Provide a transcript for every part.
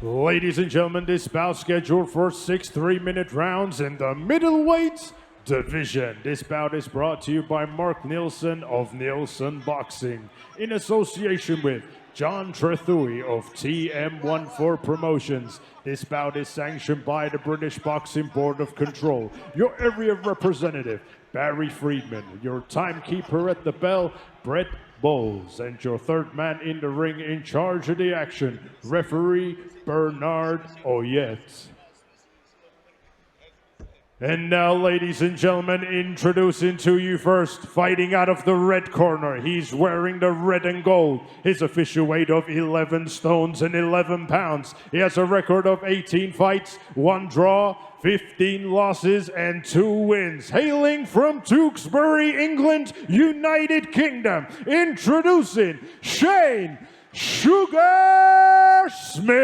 Ladies and gentlemen, this bout scheduled for 6 3-minute rounds in the middleweight division. This bout is brought to you by Mark Nielsen of Nielsen Boxing in association with John Trethui of TM14 Promotions. This bout is sanctioned by the British Boxing Board of Control. Your area representative, Barry Friedman. Your timekeeper at the bell, Brett Bowles. And your third man in the ring in charge of the action, referee Bernard Oyet. And now, ladies and gentlemen, introducing to you first, fighting out of the red corner. He's wearing the red and gold. His official weight of 11 stones and 11 pounds. He has a record of 18 fights, 1 draw, 15 losses, and 2 wins. Hailing from Tewkesbury, England, United Kingdom, introducing Shane Sugar Smith.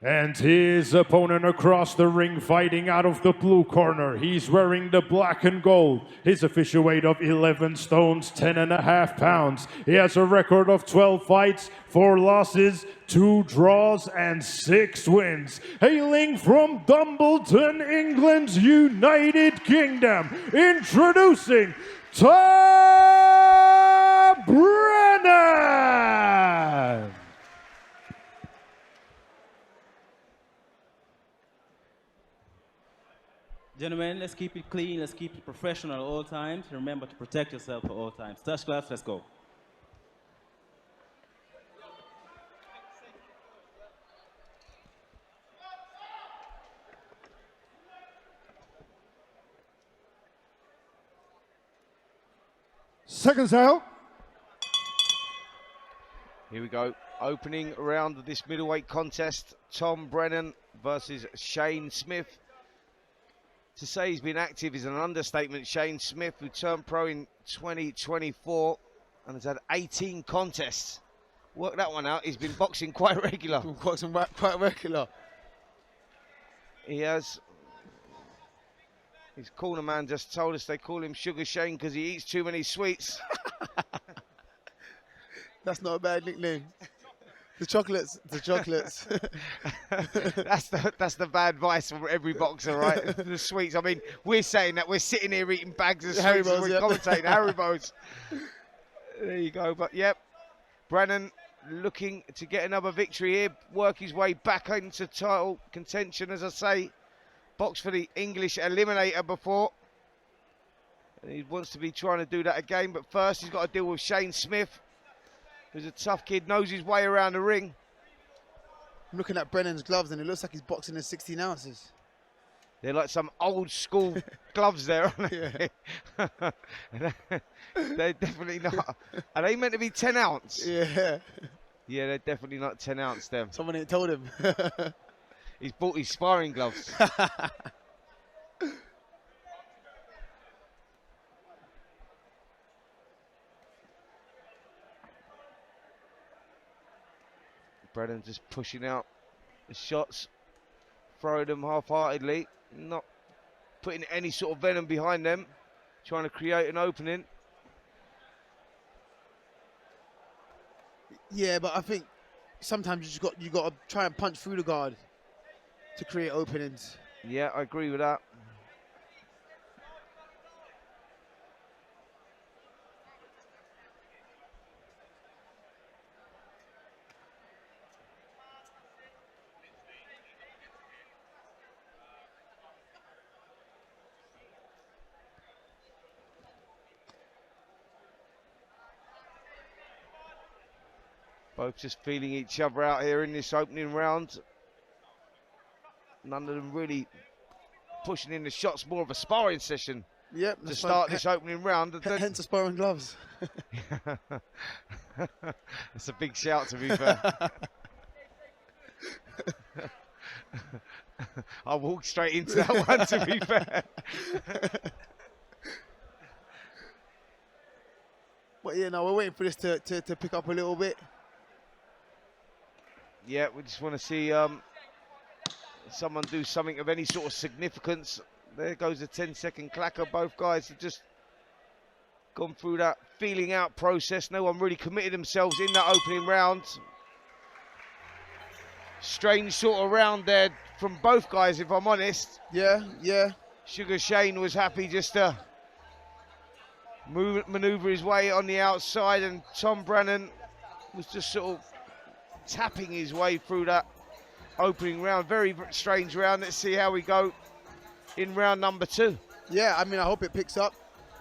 And his opponent across the ring, fighting out of the blue corner. He's wearing the black and gold. His official weight of 11 stones, 10.5 pounds. He has a record of 12 fights, 4 losses, 2 draws, and 6 wins. Hailing from Dumbleton, England, United Kingdom, introducing Tom Brennan. Gentlemen, let's keep it clean, let's keep it professional at all times. Remember to protect yourself at all times. Touch gloves, let's go. Seconds out. Here we go. Opening round of this middleweight contest. Tom Brennan versus Shane Smith. To say he's been active is an understatement. Shane Smith, who turned pro in 2024 and has had 18 contests. Work that one out. He's been boxing quite regular. Boxing quite regular. He has. His corner man just told us they call him Sugar Shane because he eats too many sweets. That's not a bad nickname. The chocolates. that's the bad advice from every boxer, right? The sweets. I mean, we're saying that we're sitting here eating bags of sweets as we're commentating Haribos. There you go. But yep, Brennan looking to get another victory here, work his way back into title contention, as I say. Boxed for the English Eliminator before. And he wants to be trying to do that again, but first he's got to deal with Shane Smith, who's a tough kid, knows his way around the ring. I'm looking at Brennan's gloves and it looks like he's boxing in 16 ounces. They're like some old school gloves there, aren't they? Yeah. They're definitely not. Are they meant to be 10 ounce? Yeah. Yeah, they're definitely not 10 ounce, them. Someone ain't told him. He's bought his sparring gloves. Brennan just pushing out the shots, throwing them half-heartedly, not putting any sort of venom behind them, trying to create an opening. Yeah, but I think sometimes you got to try and punch through the guard to create openings. Yeah, I agree with that. Both just feeling each other out here in this opening round. None of them really pushing in the shots, more of a sparring session. Yep. To start this opening round. Hence the sparring gloves. That's a big shout, to be fair. I walked straight into that one, to be fair. But yeah, no, we're waiting for this to pick up a little bit. Yeah, we just want to see someone do something of any sort of significance. There goes a 10-second clacker. Both guys are just gone through that feeling out process. No one really committed themselves in that opening round. Strange sort of round there from both guys, if I'm honest. Yeah, yeah. Sugar Shane was happy just to maneuver his way on the outside, and Tom Brennan was just sort of tapping his way through that opening round. Very strange round. Let's see how we go in round number 2. Yeah, I mean, I hope it picks up.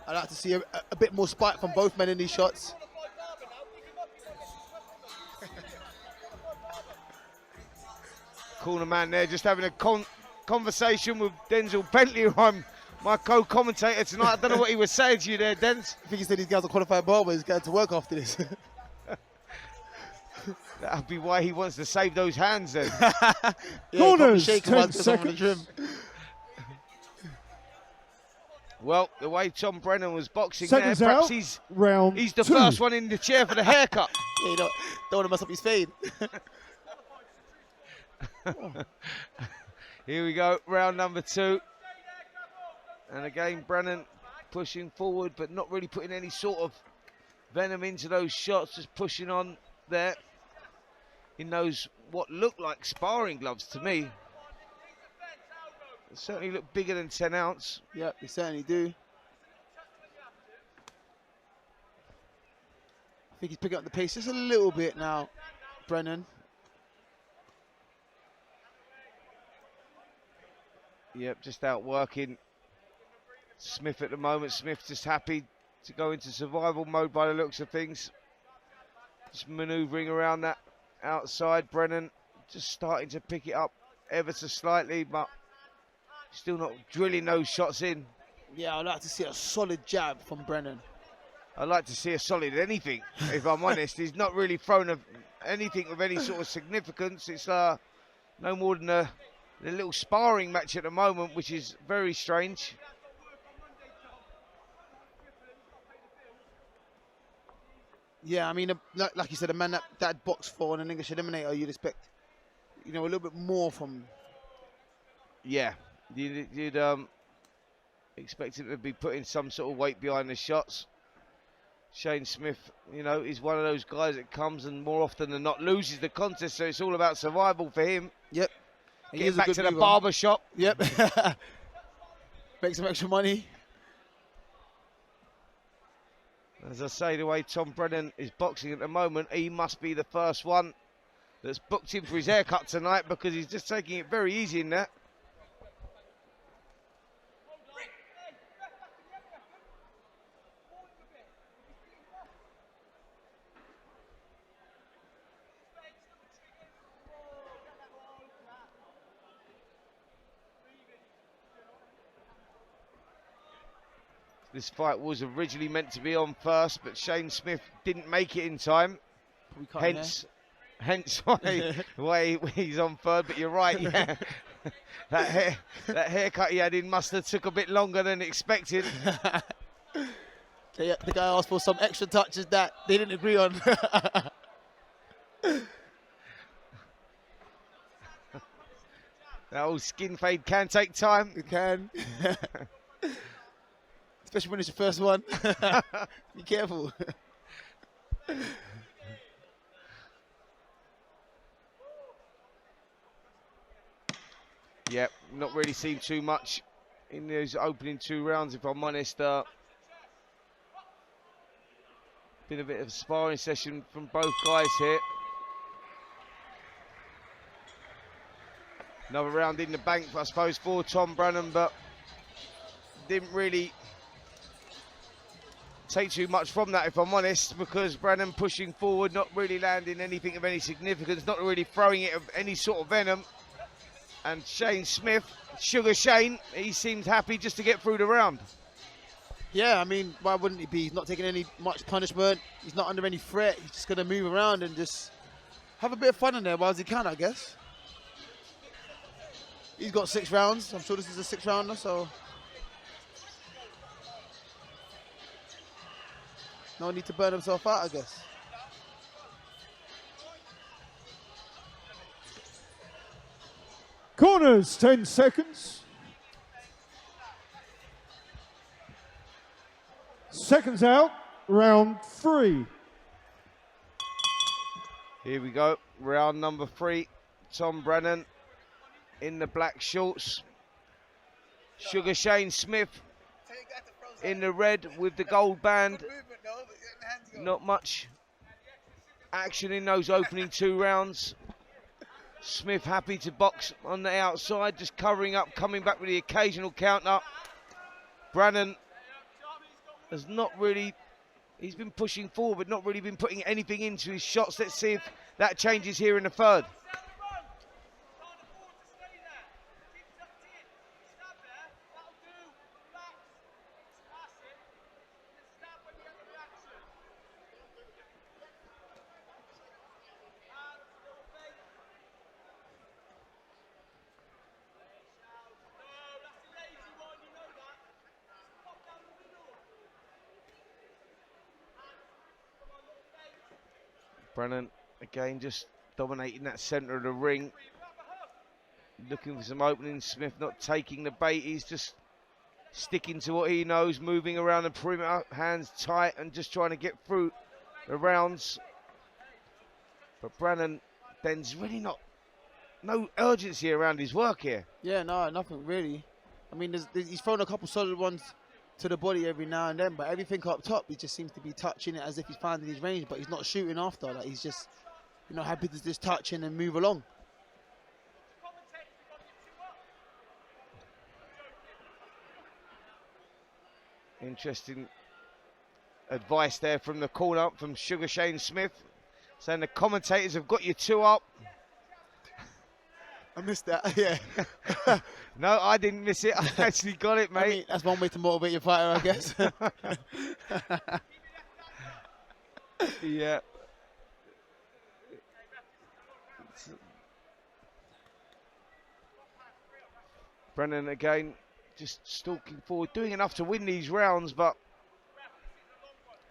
I'd like to see a bit more spite from both men in these shots. Corner man there just having a conversation with Denzel Bentley, who I'm my co-commentator tonight. I don't know what he was saying to you there, Denz. I think he said these guys are qualified barbers. He's going to work after this. That'll be why he wants to save those hands then. Yeah, Corners, shake 10 seconds. Well, the way Tom Brennan was boxing Seconds there, perhaps out, he's the 2. first one in the chair for the haircut. Yeah, you don't want to mess up his fade. Here we go, round number 2. And again, Brennan pushing forward, but not really putting any sort of venom into those shots, just pushing on there in those what look like sparring gloves to me. They certainly look bigger than 10 ounce. Yep, they certainly do. I think he's picking up the pace just a little bit now, Brennan. Yep, just out working Smith at the moment. Smith just happy to go into survival mode by the looks of things. Just manoeuvring around that outside. Brennan just starting to pick it up ever so slightly, but still not drilling those shots in. Yeah, I'd like to see a solid jab from Brennan. I'd like to see a solid anything, if I'm honest. He's not really thrown anything of any sort of significance. It's no more than a little sparring match at the moment, which is very strange. Yeah, I mean, like you said, a man that boxed for an English eliminator, you'd expect, a little bit more from. Yeah, you'd expect him to be putting some sort of weight behind the shots. Shane Smith, is one of those guys that comes and more often than not loses the contest, so it's all about survival for him. Yep. Getting back to the barber shop. Yep. Make some extra money. As I say, the way Tom Brennan is boxing at the moment, he must be the first one that's booked him for his haircut tonight, because he's just taking it very easy in there. This fight was originally meant to be on first, but Shane Smith didn't make it in time. Hence why he's on third. But you're right, yeah. that haircut he had in must have took a bit longer than expected. The guy asked for some extra touches that they didn't agree on. That old skin fade can take time. It can. Especially when it's your first one. Be careful. Yep, not really seen too much in those opening 2 rounds, if I'm honest. Been a bit of a sparring session from both guys here. Another round in the bank, I suppose, for Tom Brennan, but didn't really take too much from that, if I'm honest, because Brennan pushing forward, not really landing anything of any significance, not really throwing it of any sort of venom. And Shane Smith, Sugar Shane, he seemed happy just to get through the round. Yeah, I mean, why wouldn't he be? He's not taking much punishment. He's not under any threat. He's just going to move around and just have a bit of fun in there while he can, I guess. He's got 6 rounds. I'm sure this is a 6th rounder, so no need to burn himself out, I guess. Corners, 10 seconds. Seconds out, round 3. Here we go, round number 3. Tom Brennan in the black shorts. Sugar Shane Smith in the red with the gold band. Not much action in those opening 2 rounds. Smith happy to box on the outside, just covering up, coming back with the occasional counter. Brennan has not really, he's been pushing forward, but not really been putting anything into his shots. Let's see if that changes here in the 3rd. Brennan, again, just dominating that centre of the ring. Looking for some openings. Smith not taking the bait. He's just sticking to what he knows, moving around the perimeter, hands tight, and just trying to get through the rounds. But Brennan, there's really no urgency around his work here. Yeah, no, nothing really. I mean, he's thrown a couple solid ones to the body every now and then, but everything up top, he just seems to be touching it as if he's finding his range, but he's not shooting after. Like, he's just, happy to just touch in and move along. Interesting advice there from the corner from Sugar Shane Smith, saying the commentators have got you 2 up. I missed that, yeah. No, I didn't miss it. I actually got it, mate. I mean, that's one way to motivate your fighter, I guess. Yeah. Brennan again, just stalking forward, doing enough to win these rounds, but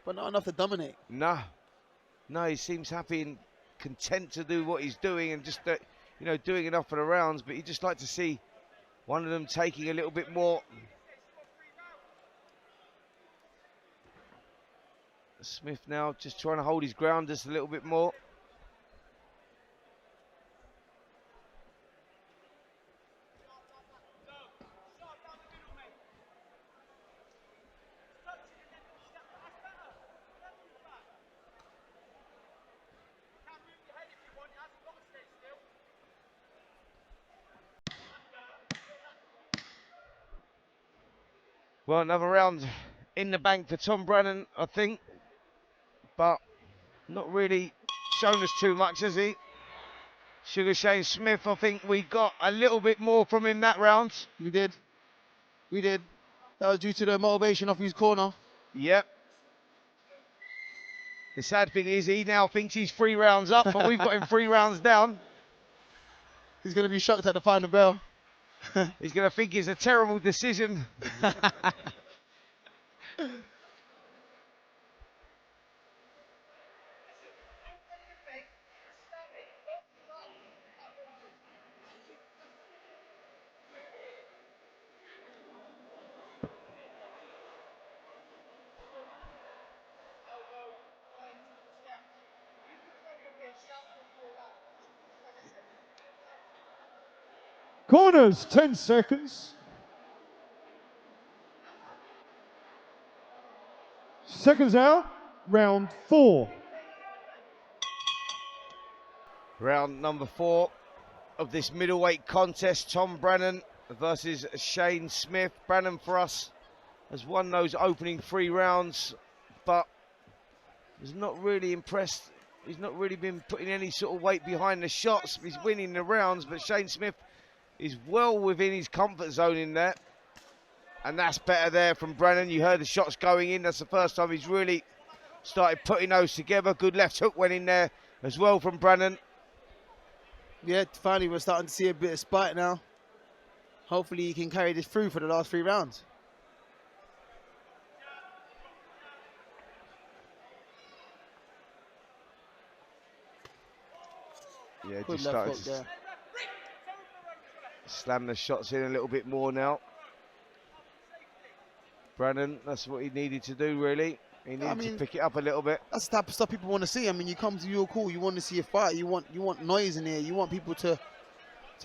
not enough to dominate. No, he seems happy and content to do what he's doing, and just doing enough for the rounds. But you just like to see one of them taking a little bit more. Smith now just trying to hold his ground just a little bit more. Well, another round in the bank for Tom Brennan, I think, but not really shown us too much, has he? Sugar Shane Smith, I think we got a little bit more from him that round. We did. That was due to the motivation off his corner. Yep. The sad thing is he now thinks he's 3 rounds up, but we've got him 3 rounds down. He's going to be shocked at the final bell. He's going to think it's a terrible decision. Corners, 10 seconds. Seconds out, round 4. Round number 4 of this middleweight contest. Tom Brennan versus Shane Smith. Brennan, for us, has won those opening 3 rounds, but is not really impressed. He's not really been putting any sort of weight behind the shots. He's winning the rounds, but Shane Smith is well within his comfort zone in there. And that's better there from Brennan. You heard the shots going in. That's the first time he's really started putting those together. Good left hook went in there as well from Brennan. Yeah, finally we're starting to see a bit of spite now. Hopefully he can carry this through for the last 3 rounds. Yeah, Good just left started hook to there. slam the shots in a little bit more now. Brennan, that's what he needed to do, really. He needed to pick it up a little bit. That's the type of stuff people want to see. I mean, you come to your call, you want to see a fight, you want noise in here, you want people to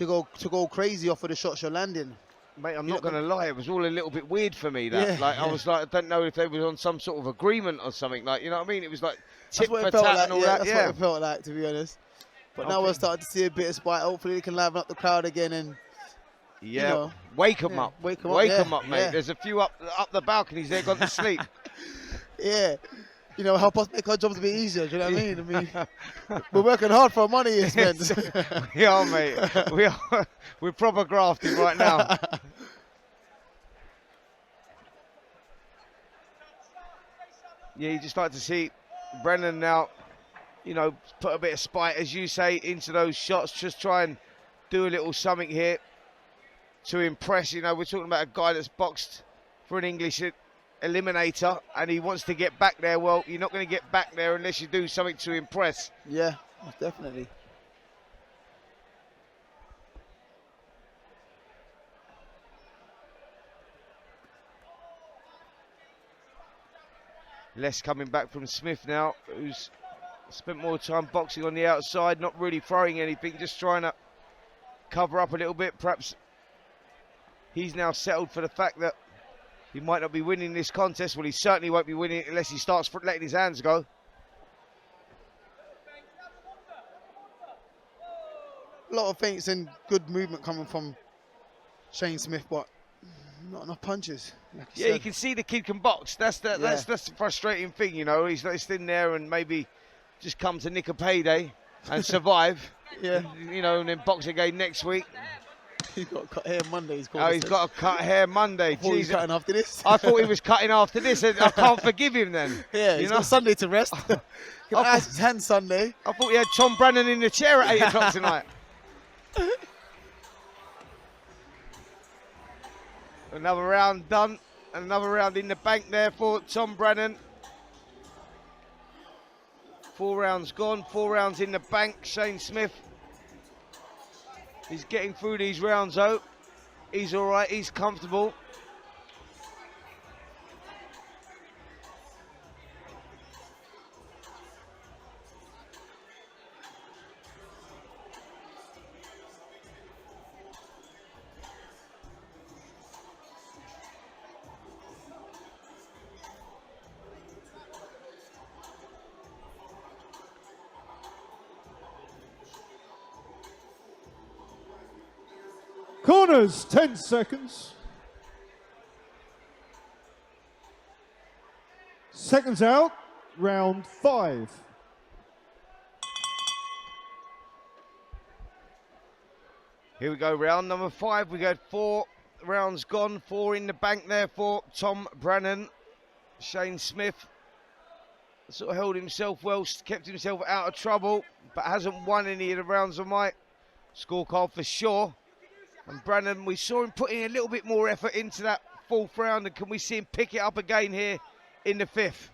go crazy off of the shots you're landing. Mate, I'm not going to lie, it was all a little bit weird for me, that. I was like, I don't know if they were on some sort of agreement or something, like, you know what I mean? It was like tit for tat and all that. That's what it felt like, to be honest. But now we're starting to see a bit of spite. Hopefully they can liven up the crowd again and, you know, wake them up. Wake them up, mate. There's a few up the balconies there gone to sleep. Yeah. You know, help us make our jobs a bit easier, do you know what I mean? We're working hard for our money, yes, man. We are, mate. We are. We're proper grafting right now. Yeah, you just like to see Brennan now, you know, put a bit of spite, as you say, into those shots. Just try and do a little something here to impress. You know, we're talking about a guy that's boxed for an English eliminator, and he wants to get back there. Well, you're not going to get back there unless you do something to impress. Yeah, definitely. Less coming back from Smith now, who's spent more time boxing on the outside, not really throwing anything, just trying to cover up a little bit. Perhaps he's now settled for the fact that he might not be winning this contest. Well, he certainly won't be winning it unless he starts letting his hands go. A lot of feints and good movement coming from Shane Smith, but not enough punches. Like you can see the kid can box. That's the frustrating thing, you know. He's just in there and maybe just come to nick a payday and survive. And, you know, and then box again next week. He's got to cut hair Monday. He's got to cut hair Monday. He's cutting after this. I thought he was cutting after this. I can't forgive him then. Yeah, he's got Sunday to rest. He can ice his hands Sunday. I thought he had Tom Brennan in the chair at 8 o'clock tonight. Another round done. Another round in the bank there for Tom Brennan. 4 rounds gone. 4 rounds in the bank. Shane Smith. He's getting through these rounds though. He's all right, he's comfortable. Corners, 10 seconds. Seconds out, round 5. Here we go, round number 5. We got 4 rounds gone, 4 in the bank there for Tom Brennan. Shane Smith sort of held himself well, kept himself out of trouble, but hasn't won any of the rounds on my scorecard for sure. And Brennan, we saw him putting a little bit more effort into that 4th round, and can we see him pick it up again here in the 5th?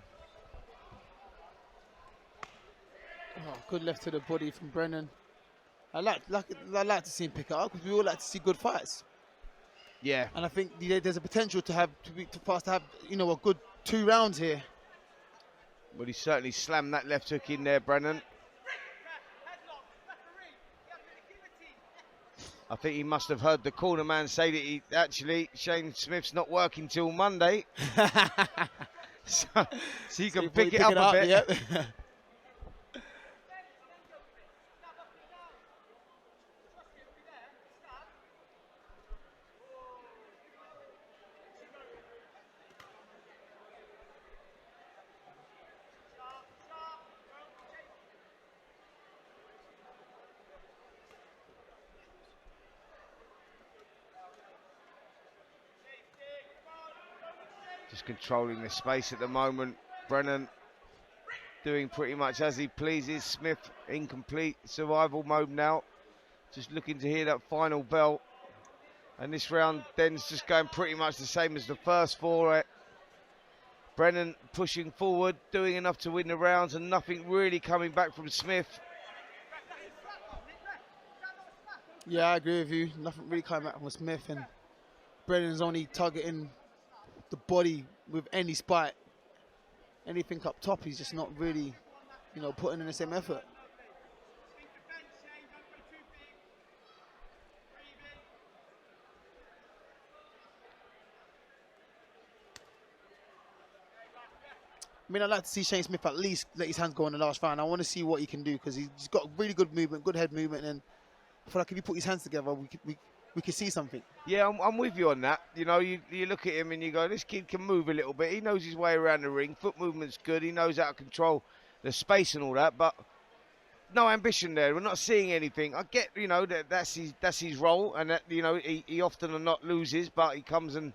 Oh, good left to the body from Brennan. I like to see him pick it up because we all like to see good fights. Yeah. And I think there's a potential for us to have, you know, a good 2 rounds here. Well, he certainly slammed that left hook in there, Brennan. I think he must have heard the corner man say that Shane Smith's not working till Monday. so you can pick it up a bit. Yep. Just controlling the space at the moment. Brennan doing pretty much as he pleases. Smith in complete survival mode now. Just looking to hear that final bell. And this round then's just going pretty much the same as the first 4. Brennan pushing forward, doing enough to win the rounds, and nothing really coming back from Smith. Yeah, I agree with you. Nothing really coming back from Smith, and Brennan's only targeting the body with any spite. Anything up top, he's just not really, you know, putting in the same effort. I mean, I'd like to see Shane Smith at least let his hands go in the last round. I want to see what he can do because he's got really good movement, good head movement, and I feel like if he put his hands together, we could see something. Yeah, I'm with you on that. You know, you look at him and you go, this kid can move a little bit. He knows his way around the ring. Foot movement's good. He knows how to control the space and all that, but no ambition there. We're not seeing anything. I get, you know, that's his role, and that, you know, he often or not loses, but he comes and,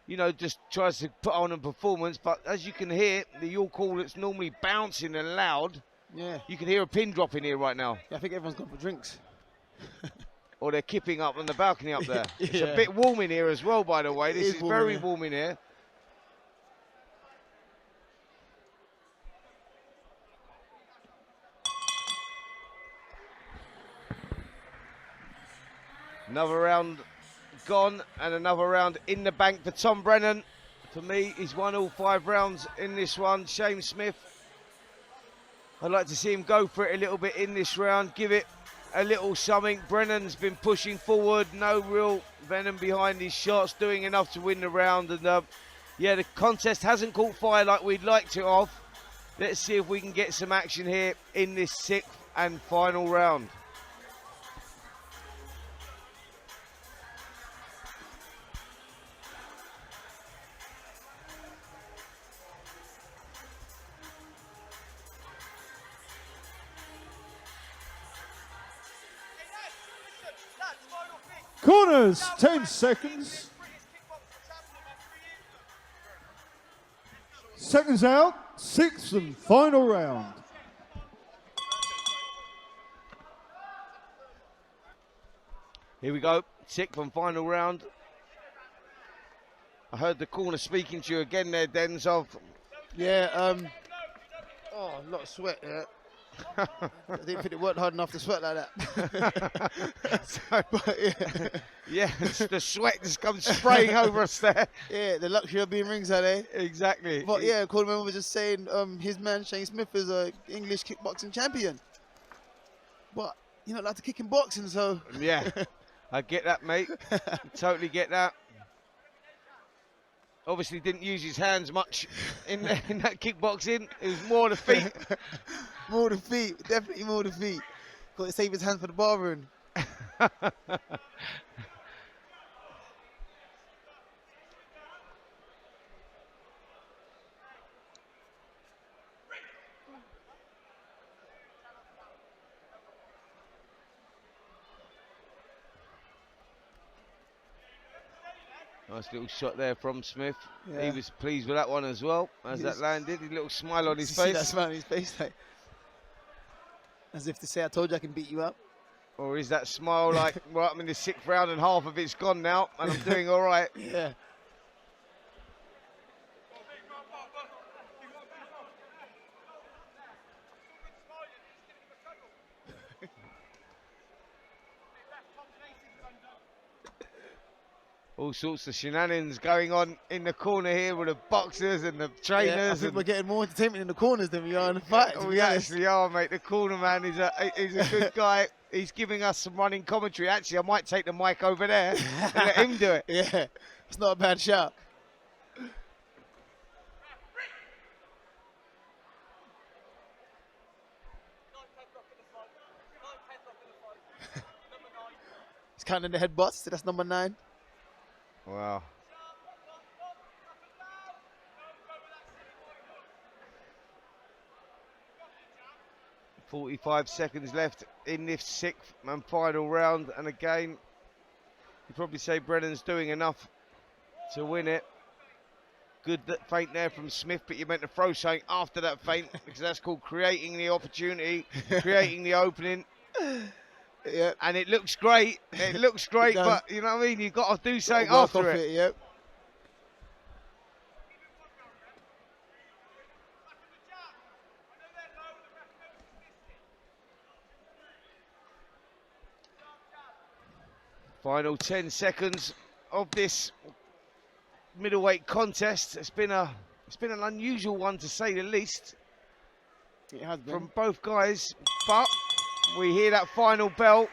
you know, just tries to put on a performance. But as you can hear, the York Hall that's normally bouncing and loud, Yeah. you can hear a pin drop in here right now. Yeah, I think everyone's gone for drinks. Or they're kipping up on the balcony up there. Yeah. It's a bit warm in here as well, by the way. This is very warm in here. Another round gone and another round in the bank for Tom Brennan. For me, he's won all 5 rounds in this one. Shane Smith, I'd like to see him go for it a little bit in this round, give it a little something. Brennan's been pushing forward, no real venom behind his shots, doing enough to win the round. And yeah, the contest hasn't caught fire like we'd like to have. Let's see if we can get some action here in this 6th and final round. Corners, 10 seconds. Seconds out, 6th and final round. Here we go, 6th and final round. I heard the corner speaking to you again there, Denzov. Yeah, oh, a lot of sweat, yeah. I didn't think it worked hard enough to sweat like that. But, yeah. Yeah, the sweat just comes spraying over us there. Yeah, the luxury of being ringside, eh? Exactly. But yeah, Coleman was just saying his man Shane Smith is an English kickboxing champion. But you know, like to kick in boxing, so Yeah, I get that, mate. Totally get that. Obviously didn't use his hands much in that kickboxing. It was more the feet. More the feet, definitely more the feet. Got to save his hands for the bar room. Nice little shot there from Smith. Yeah. He was pleased with that one as well as that landed. A little smile on his See that face. smile on his face, like, as if to say, "I told you I can beat you up." Or is that smile like, right, I'm in the 6th round and half of it's gone now and I'm doing all right? Yeah. All sorts of shenanigans going on in the corner here with the boxers and the trainers. Yeah, I think we're getting more entertainment in the corners than we are in the fight. We actually are, mate. The corner man is a good guy. He's giving us some running commentary. Actually, I might take the mic over there and let him do it. Yeah, it's not a bad shout. He's counting the headbutts, so that's number 9. Wow. "45 seconds left in this 6th and final round." And again, you'd probably say Brennan's doing enough to win it. Good feint there from Smith, but you meant to throw something after that feint because that's called creating the opportunity, creating the opening. Yeah. And it looks great. It looks great, but you know what I mean? You've got to do something Work after off it. Yep. Final 10 seconds of this middleweight contest. It's been an unusual one to say the least. It has been. From both guys, but we hear that final bell.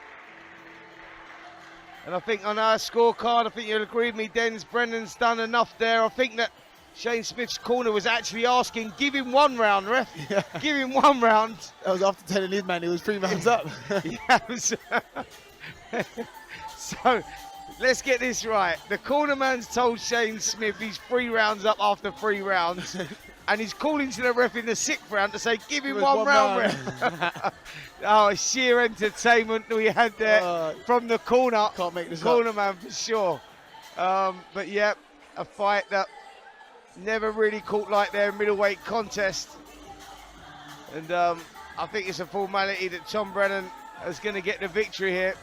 And I think on our scorecard, I think you'll agree with me, Dens, Brennan's done enough there. I think that Shane Smith's corner was actually asking, give him 1 round, ref. Yeah. Give him 1 round. That was after telling his man he was 3 rounds up. So, let's get this right. The cornerman's told Shane Smith he's 3 rounds up after 3 rounds. And he's calling to the ref in the 6th round to say, give him 1 round, ref. Oh, sheer entertainment we had there from the corner. Can't make this cornerman for sure. But yeah, a fight that never really caught like their middleweight contest. And I think it's a formality that Tom Brennan is going to get the victory here.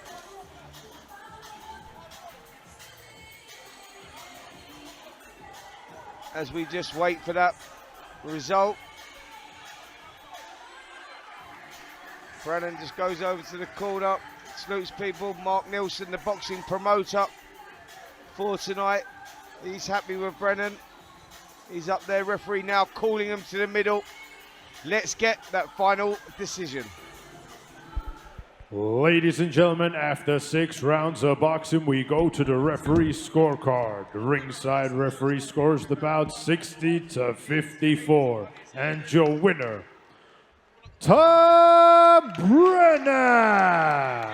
As we just wait for that result. Brennan just goes over to the corner, salutes people. Mark Nilsson, the boxing promoter for tonight. He's happy with Brennan. He's up there, referee now calling him to the middle. Let's get that final decision. Ladies and gentlemen, after 6 rounds of boxing, we go to the referee scorecard. The ringside referee scores the bout 60-54. And your winner, Tom Brennan.